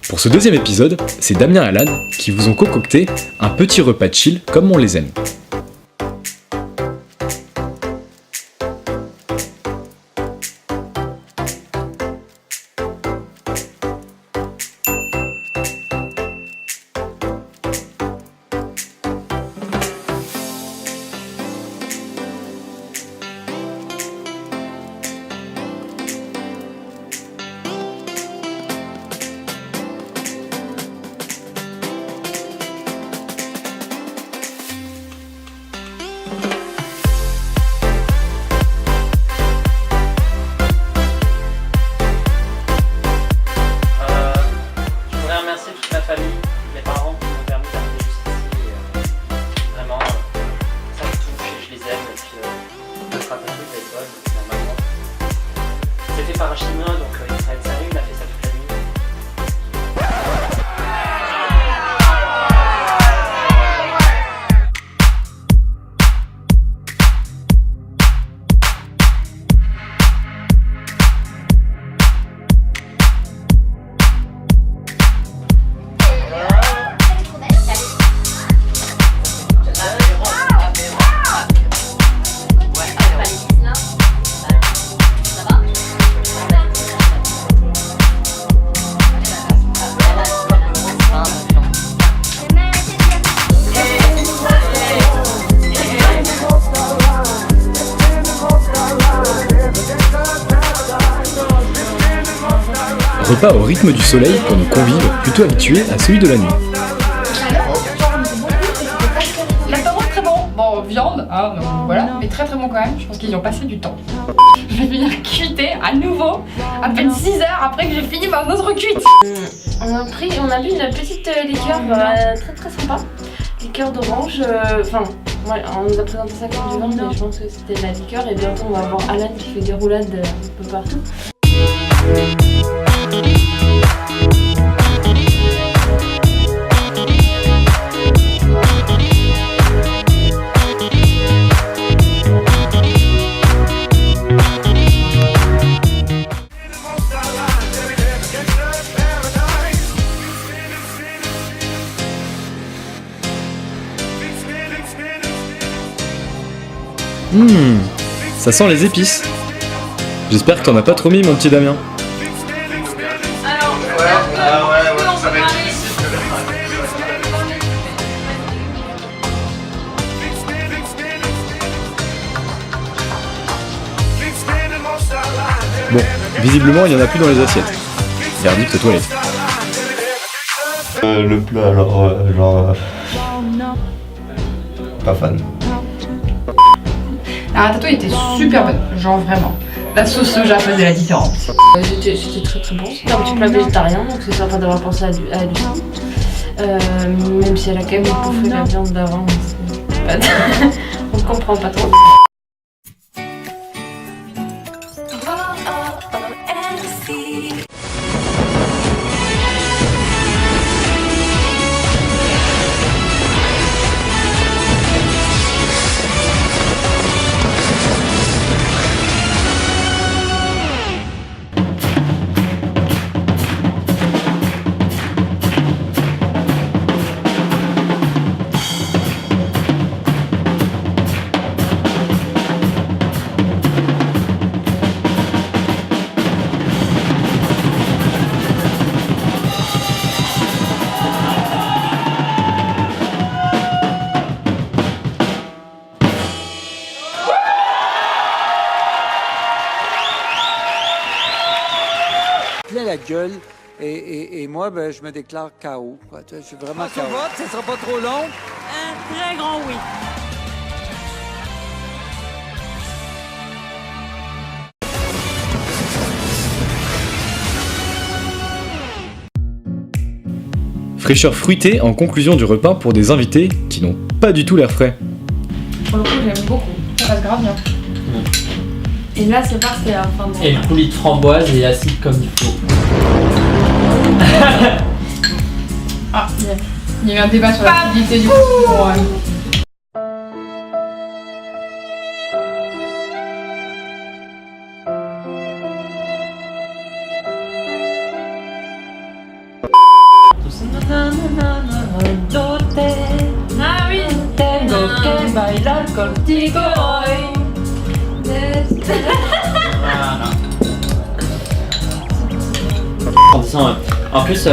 Pour ce deuxième épisode, c'est Damien et Alan qui vous ont concocté un petit repas chill comme on les aime. Je voudrais remercier toute ma famille, mes parents qui m'ont permis d'arriver jusqu'ici. Vraiment, ça me touche et je les aime. Et puis, notre ratatouille va être bonne, normalement. C'est fait par un chinois, donc il va être sérieux, il a fait ça toute la nuit. Repas au rythme du soleil pour nos convives plutôt habitués à celui de la nuit. L'apéro très bon. Bon, viande, hein, donc voilà, mais très bon quand même. Je pense qu'ils y ont passé du temps. Je vais venir cuiter à nouveau, à peine 6 heures après que j'ai fini ma autre cuite. On a bu une petite liqueur très sympa. Liqueur d'orange, ouais, on nous a présenté ça comme du vin, mais je pense que c'était de la liqueur. Et bientôt on va voir Alan qui fait des roulades un peu partout. Ça sent les épices. J'espère que t'en as pas trop mis, mon petit Damien. Ça va être difficile Bon, visiblement il y en a plus dans les assiettes. Verdict aux toilettes. Le plat, alors, pas fan. La ratatouille était super bonne, genre vraiment. La sauce soja faisait la différence. C'était très bon. C'était un petit plat végétarien, donc c'est sympa d'avoir pensé à Lucie. Même si elle a quand même bouffé la viande d'avant. On comprend pas trop. Plein la gueule et moi ben, je me déclare KO. Quoi. Je suis vraiment KO. Vote, ça sera pas trop long. Un très grand oui. Fraîcheur fruitée en conclusion du repas pour des invités qui n'ont pas du tout l'air frais. Pour le coup, j'aime beaucoup. Ça passe grave bien. Et là, c'est parti à la fin de Et le coulis de framboise est acide comme il faut. Ah, il y a eu un débat sur l'acidité du coup. Ah oui. Tengo que bailar contigo hoy. Voilà. En disant, en plus,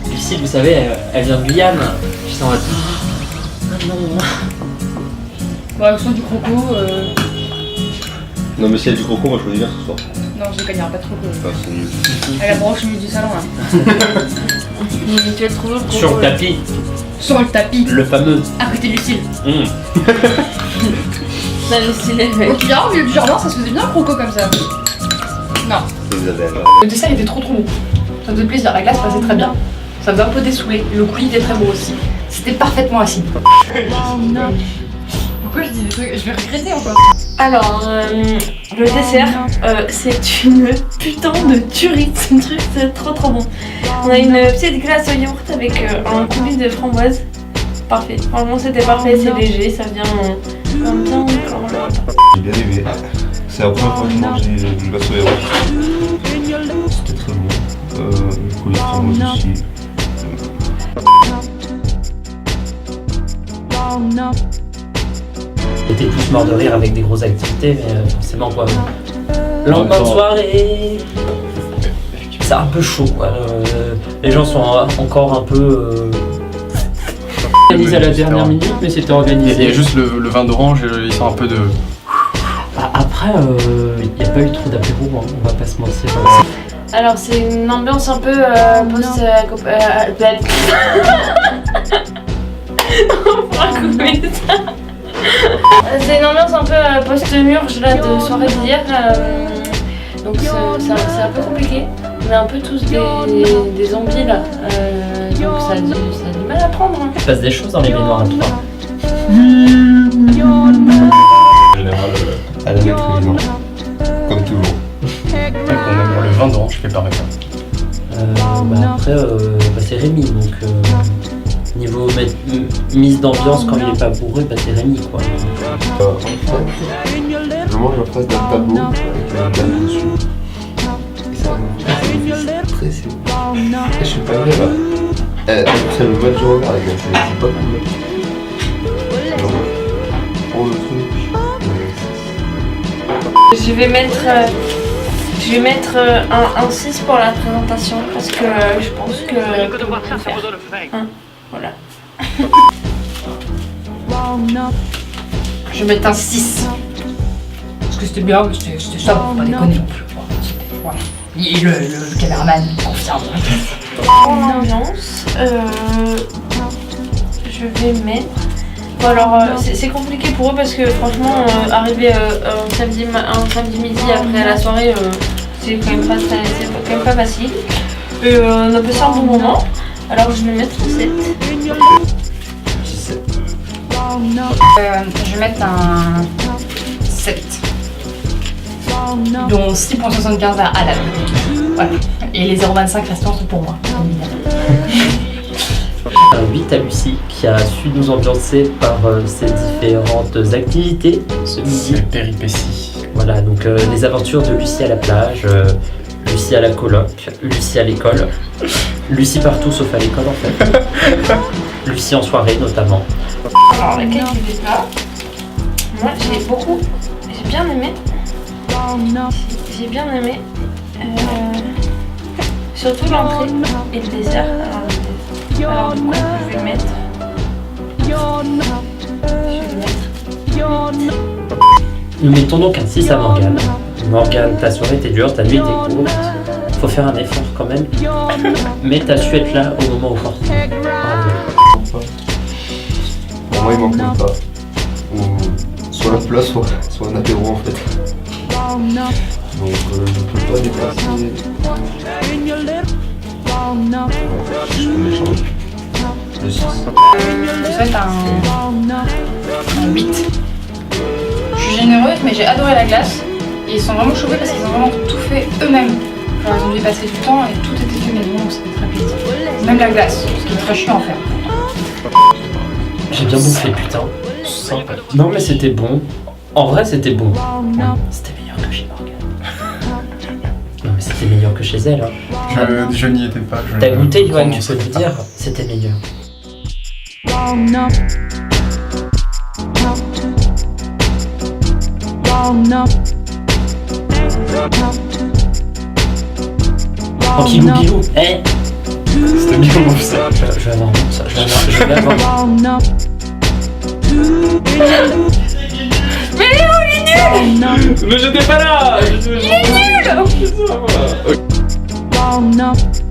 Lucille, vous savez, elle vient de Guyane. Je sens Bon, le son du croco, Non, mais s'il y a du croco, moi je choisis bien ce soir. non, je connais pas trop. Ah, c'est nul. Elle la branche au milieu du salon là. Tu vas trouver le croco. sur le tapis, Sur le tapis, le fameux. à côté de Lucille. Ça le cinéma. Donc bien, au milieu du jardin, ça se faisait bien un croco comme ça. Non. Isabelle. Le dessin était trop bon. Ça faisait plaisir, la glace passait très bien. Ça faisait un peu dessouler. Le coulis était très beau aussi. C'était parfaitement acide. Pourquoi je dis des trucs? Je vais regretter encore. Alors, le dessert, c'est une putain de tuerie. Ce truc, c'est trop bon. On a une petite glace au yaourt avec un coulis de framboise. Parfait. Franchement, c'était parfait. C'est léger. Ça vient bien. J'ai bien aimé. C'est la première fois que je mange du glace au yaourt. C'était très bon. Le coulis de framboise aussi. J'étais plus mort de rire avec des grosses activités, mais forcément quoi. Lendemain de soirée, c'est un peu chaud quoi. Les gens sont encore un peu organisés à la dernière minute, mais c'était organisé. Il y a juste le vin d'orange, ils sont un peu de. Bah, après, il n'y a pas eu trop d'apéro, hein, on va pas se mentir. Alors, c'est une ambiance un peu post. On pourra couper ça. C'est une ambiance un peu post-murge là, de soirée d'hier. Donc, c'est un peu compliqué. On est un peu tous des zombies là. Donc, ça a du mal à prendre. Hein. Il se passe des choses dans les baignoires à toi. En général, à la maîtrise, hein. Comme toujours. Donc on aime le vin d'orange préparé. Après, c'est Rémi, donc niveau mise d'ambiance quand il est pas bourré, c'est Rémi quoi. En fait, je mange la face d'un tableau avec un dame dessus. Et ça me fait stresser. Et je suis pas vrai là. C'est le match du regard, les gars, c'est pas cool. Genre, prends le truc. Je vais mettre un 6 pour la présentation parce que je pense que je peux faire. Hein, voilà. Je vais mettre un 6. Parce que c'était bien, mais c'était ça, faut pas déconner non plus. Voilà. Et le caméraman confirme. Pour l'ambiance, je vais mettre. Bon alors c'est compliqué pour eux parce que franchement arriver un samedi midi après la soirée c'est quand même pas facile. Et on a passé un bon moment. Alors je vais mettre un 7. Je vais mettre un 7. Dont 6,75 à Alan. Voilà. Et les 0,25 restants sont pour moi, évidemment. Un 8 à Lucie qui a su nous ambiancer par ses différentes activités ce midi. C'est péripéties. Voilà, donc les aventures de Lucie à la plage, Lucie à la coloc, Lucie à l'école, Lucie partout sauf à l'école en fait. Lucie en soirée notamment. Alors laquelle je vais pas. Moi j'ai bien aimé. J'ai bien aimé. Surtout l'entrée et le dessert. Alors du coup, je vais mettre. Nous mettons donc un 6 à Morgane. Morgane, ta soirée était dure, ta nuit était courte. Faut faire un effort quand même. Mais t'as su être là au moment opportun. Bravo. Pour moi, il manque même pas. Ou soit un plat, soit un apéro en fait. Donc je peux pas dépasser. Je suis méchant. Le 6. Je souhaite un 8. Je suis généreuse, mais j'ai adoré la glace. Et ils sont vraiment chauffés parce qu'ils ont vraiment tout fait eux-mêmes. Genre, ils ont dû passer du temps et tout était fait maison, donc c'était très plaisir. Même la glace, ce qui est très chiant à faire. J'ai bien bouffé, putain. Sympa. Non mais c'était bon. En vrai c'était bon. C'était meilleur que chez Morgane. Non mais c'était meilleur que chez elle. Hein. Je n'y étais pas. T'as goûté, Johan, tu peux le dire, c'était meilleur. Tranquillou bilou, eh. C'était bien bon ça. Je vais avoir ça, je vais avoir. Mais Léo, il est nul! Mais j'étais pas là! Il est nul! Ok.